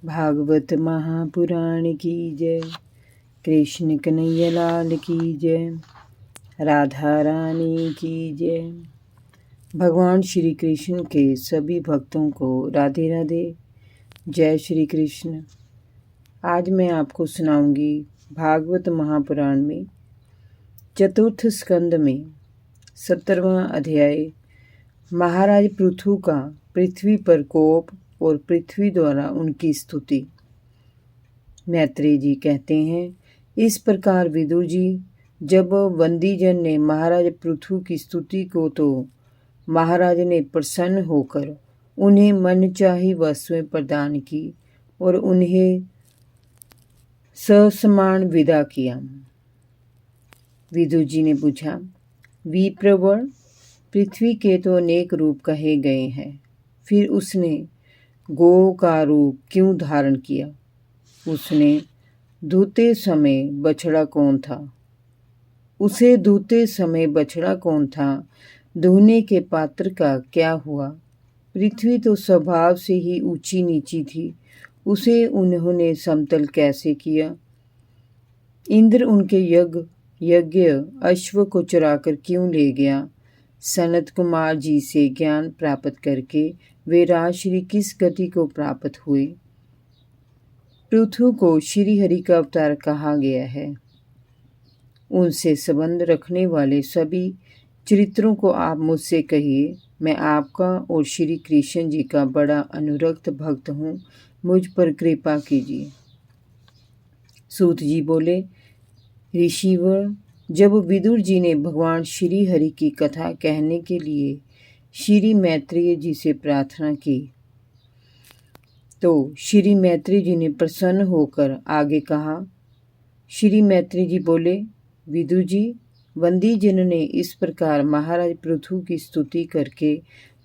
भागवत महापुराण की जय। कृष्ण कन्हैया लाल की जय। राधा रानी की जय। भगवान श्री कृष्ण के सभी भक्तों को राधे राधे। जय श्री कृष्ण। आज मैं आपको सुनाऊंगी भागवत महापुराण में चतुर्थ स्कंद में 17वां अध्याय महाराज पृथु का पृथ्वी पर कोप और पृथ्वी द्वारा उनकी स्तुति। मैत्रेय जी कहते हैं, इस प्रकार विदुर जी जब वंदीजन ने महाराज पृथु की स्तुति को तो महाराज ने प्रसन्न होकर उन्हें मनचाही वस्तुएं प्रदान की और उन्हें ससमान विदा किया। विदुर जी ने पूछा, विप्रवर, पृथ्वी के तो अनेक रूप कहे गए हैं, फिर उसने गौ का रूप क्यों धारण किया? उसने धूते समय बछड़ा कौन था? उसे धूते समय बछड़ा कौन था? धोने के पात्र का क्या हुआ? पृथ्वी तो स्वभाव से ही ऊंची नीची थी, उसे उन्होंने समतल कैसे किया? इंद्र उनके यज्ञ अश्व को चुराकर क्यों ले गया? सनत कुमार जी से ज्ञान प्राप्त करके वे राजश्री किस गति को प्राप्त हुए? पृथु को श्री हरि का अवतार कहा गया है। उनसे संबंध रखने वाले सभी चरित्रों को आप मुझसे कहिए। मैं आपका और श्री कृष्ण जी का बड़ा अनुरक्त भक्त हूँ, मुझ पर कृपा कीजिए। सूत जी बोले, ऋषिवर, जब विदुर जी ने भगवान श्री हरि की कथा कहने के लिए श्री मैत्रेय जी से प्रार्थना की तो श्री मैत्रेय जी ने प्रसन्न होकर आगे कहा। श्री मैत्रेय जी बोले, विदुर जी, वंदीजन ने इस प्रकार महाराज पृथु की स्तुति करके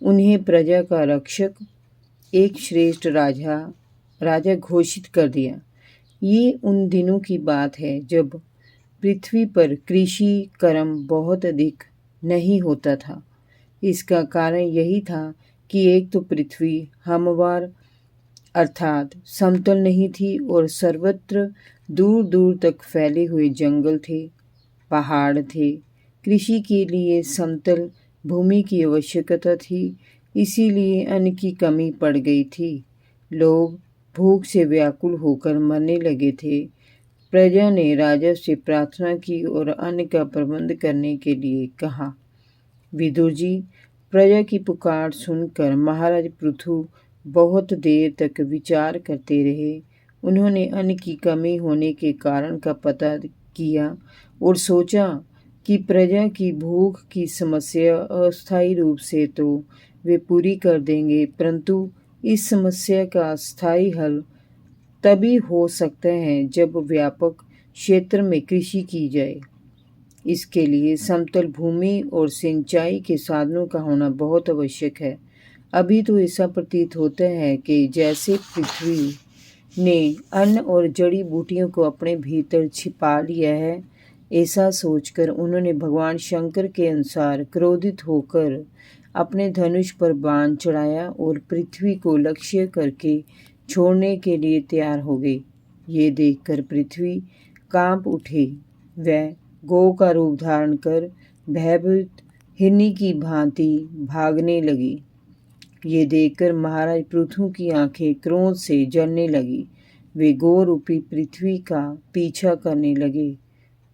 उन्हें प्रजा का रक्षक, एक श्रेष्ठ राजा घोषित कर दिया। ये उन दिनों की बात है जब पृथ्वी पर कृषि कर्म बहुत अधिक नहीं होता था। इसका कारण यही था कि एक तो पृथ्वी हमवार अर्थात समतल नहीं थी और सर्वत्र दूर दूर तक फैले हुए जंगल थे, पहाड़ थे। कृषि के लिए समतल भूमि की आवश्यकता थी, इसीलिए अन्न की कमी पड़ गई थी। लोग भूख से व्याकुल होकर मरने लगे थे। प्रजा ने राजा से प्रार्थना की और अन्न का प्रबंध करने के लिए कहा। विदुर जी, प्रजा की पुकार सुनकर महाराज पृथु बहुत देर तक विचार करते रहे। उन्होंने अन्न की कमी होने के कारण का पता किया और सोचा कि प्रजा की भूख की समस्या अस्थायी रूप से तो वे पूरी कर देंगे, परंतु इस समस्या का स्थायी हल तभी हो सकता है जब व्यापक क्षेत्र में कृषि की जाए। इसके लिए समतल भूमि और सिंचाई के साधनों का होना बहुत आवश्यक है। अभी तो ऐसा प्रतीत होता है कि जैसे पृथ्वी ने अन्न और जड़ी बूटियों को अपने भीतर छिपा लिया है। ऐसा सोचकर उन्होंने भगवान शंकर के अनुसार क्रोधित होकर अपने धनुष पर बाण चढ़ाया और पृथ्वी को लक्ष्य करके छोड़ने के लिए तैयार हो गई। ये देखकर पृथ्वी कांप उठी। वह गौ का रूप धारण कर भयभीत हिरनी की भांति भागने लगी। ये देखकर महाराज पृथु की आंखें क्रोध से जलने लगी। वे गौ रूपी पृथ्वी का पीछा करने लगे।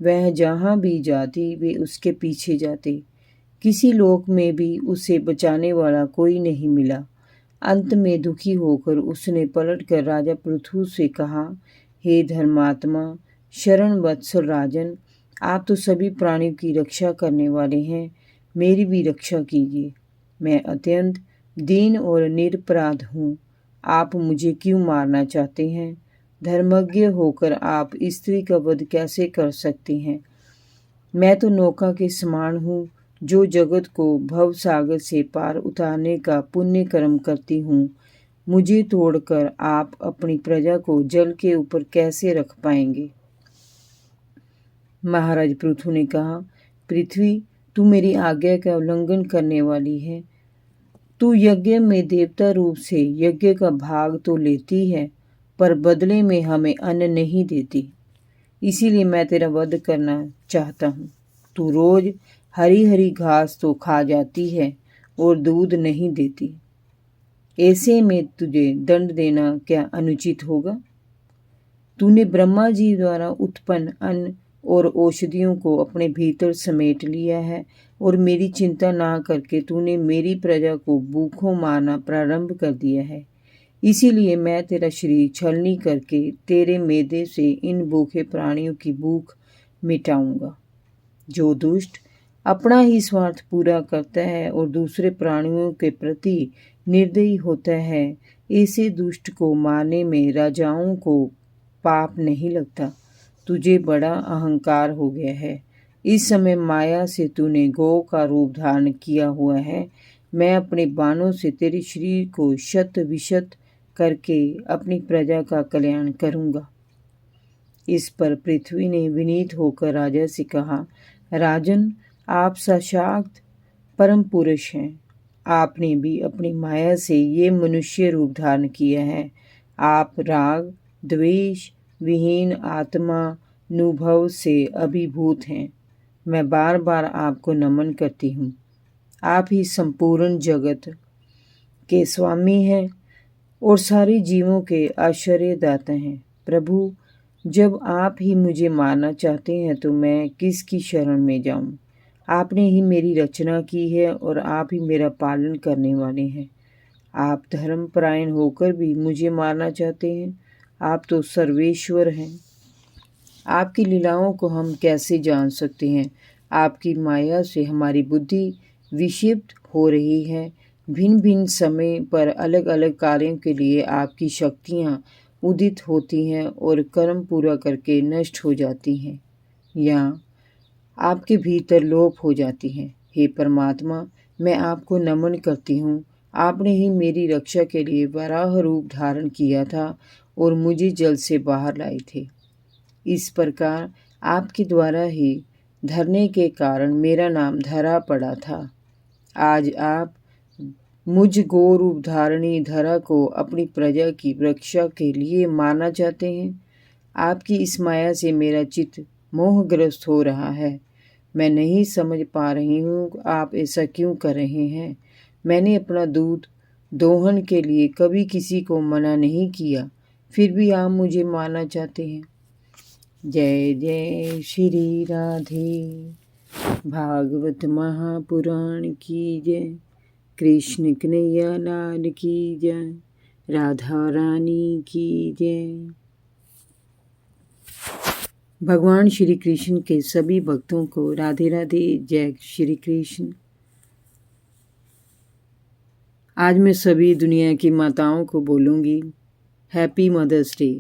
वह जहाँ भी जाती वे उसके पीछे जाते। किसी लोक में भी उसे बचाने वाला कोई नहीं मिला। अंत में दुखी होकर उसने पलटकर राजा पृथु से कहा, हे धर्मात्मा, शरण वत्सल राजन, आप तो सभी प्राणियों की रक्षा करने वाले हैं, मेरी भी रक्षा कीजिए। मैं अत्यंत दीन और निरपराध हूँ। आप मुझे क्यों मारना चाहते हैं? धर्मज्ञ होकर आप स्त्री का वध कैसे कर सकते हैं? मैं तो नौका के समान हूँ जो जगत को भव सागर से पार उतारने का पुण्य कर्म करती हूँ। मुझे तोड़कर आप अपनी प्रजा को जल के ऊपर कैसे रख पाएंगे? महाराज पृथु ने कहा, पृथ्वी, तू मेरी आज्ञा का उल्लंघन करने वाली है। तू यज्ञ में देवता रूप से यज्ञ का भाग तो लेती है, पर बदले में हमें अन्न नहीं देती। इसीलिए मैं तेरा वध करना चाहता हूँ। तू रोज हरी हरी घास तो खा जाती है और दूध नहीं देती। ऐसे में तुझे दंड देना क्या अनुचित होगा? तूने ब्रह्मा जी द्वारा उत्पन्न अन्न और औषधियों को अपने भीतर समेट लिया है और मेरी चिंता ना करके तूने मेरी प्रजा को भूखों मारना प्रारंभ कर दिया है। इसीलिए मैं तेरा शरीर छलनी करके तेरे मैदे से इन भूखे प्राणियों की भूख मिटाऊंगा। जो दुष्ट अपना ही स्वार्थ पूरा करता है और दूसरे प्राणियों के प्रति निर्दयी होता है, ऐसे दुष्ट को मारने में राजाओं को पाप नहीं लगता। तुझे बड़ा अहंकार हो गया है। इस समय माया से तूने गौ का रूप धारण किया हुआ है। मैं अपने बाणों से तेरे शरीर को शत विशत करके अपनी प्रजा का कल्याण करूंगा। इस पर पृथ्वी ने विनीत होकर राजा से कहा, राजन, आप साक्षात परम पुरुष हैं। आपने भी अपनी माया से ये मनुष्य रूप धारण किया है। आप राग द्वेष विहीन आत्मानुभव से अभिभूत हैं। मैं बार बार आपको नमन करती हूँ। आप ही संपूर्ण जगत के स्वामी हैं और सारे जीवों के आश्चर्यदाता हैं। प्रभु, जब आप ही मुझे मारना चाहते हैं तो मैं किसकी शरण में जाऊं? आपने ही मेरी रचना की है और आप ही मेरा पालन करने वाले हैं। आप धर्मपरायण होकर भी मुझे मारना चाहते हैं। आप तो सर्वेश्वर हैं। आपकी लीलाओं को हम कैसे जान सकते हैं? आपकी माया से हमारी बुद्धि विक्षिप्त हो रही है। भिन्न भिन्न समय पर अलग अलग कार्यों के लिए आपकी शक्तियाँ उदित होती हैं और कर्म पूरा करके नष्ट हो जाती हैं या आपके भीतर लोप हो जाती हैं। हे परमात्मा, मैं आपको नमन करती हूँ। आपने ही मेरी रक्षा के लिए वराह रूप धारण किया था और मुझे जल से बाहर लाए थे। इस प्रकार आपके द्वारा ही धरने के कारण मेरा नाम धरा पड़ा था। आज आप मुझ गो रूप धारणी धरा को अपनी प्रजा की रक्षा के लिए मारना चाहते हैं। आपकी इस माया से मेरा चित्त मोहग्रस्त हो रहा है। मैं नहीं समझ पा रही हूँ आप ऐसा क्यों कर रहे हैं। मैंने अपना दूध दोहन के लिए कभी किसी को मना नहीं किया, फिर भी आप मुझे मारना चाहते हैं। जय जय श्री राधे। भागवत महापुराण की जय। कृष्ण कन्हैया लाल की जय। राधा रानी की जय। भगवान श्री कृष्ण के सभी भक्तों को राधे राधे, जय श्री कृष्ण। आज मैं सभी दुनिया की माताओं को बोलूँगी, हैप्पी मदर्स डे।